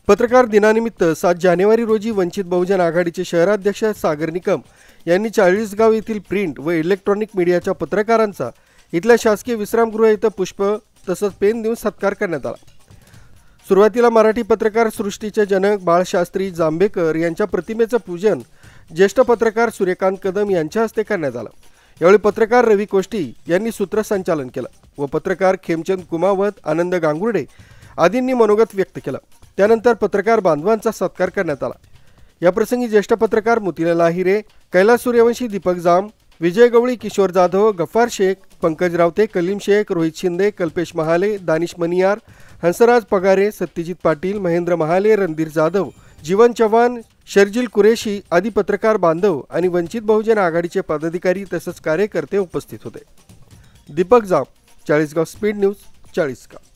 पत्रकार दिनानिमित्त 7 जानेवारी रोजी वंचित बहुजन आघाडीचे शहराध्यक्ष सागर निकम यांनी चाळीसगाव येथील प्रिंट व इलेक्ट्रॉनिक मीडियाच्या पत्रकारांचा इथल्या शासकीय विश्रामगृह येथे पुष्प तसंच पेन देऊन सत्कार करण्यात आला। सुरुवातीला मराठी पत्रकार सृष्टीचे जनक बाळशास्त्री जांभेकर यांच्या प्रतिमेचं पूजन ज्येष्ठ पत्रकार सूर्यकांत कदम यांच्या हस्ते करण्यात आलं। यावेळी पत्रकार रवी कोष्टी यांनी सूत्रसंचालन केलं व पत्रकार खेमचंद कुमावत, आनंद गांगुर्डे आदींनी मनोगत व्यक्त केलं। त्यानंतर पत्रकार बांधवांचा सत्कार करण्यात आला। या प्रसंगी ज्येष्ठ पत्रकार मोतीलाल आहिरे, कैलास सूर्यवंशी, दीपक जाम, विजय गवळी, किशोर जाधव, गफ्फार शेख, पंकज रावते, कलीम शेख, रोहित शिंदे, कल्पेश महाले, दानिश मनियार, हंसराज पगारे, सत्यजित पाटील, महेंद्र महाले, रणधीर जाधव, जीवन चव्हाण, शर्जिल कुरेशी आदी पत्रकार बांधव आणि वंचित बहुजन आघाडीचे पदाधिकारी तसंच कार्यकर्ते उपस्थित होते। दीपक जाम, चाळीसगाव स्पीड न्यूज, चाळीसगाव।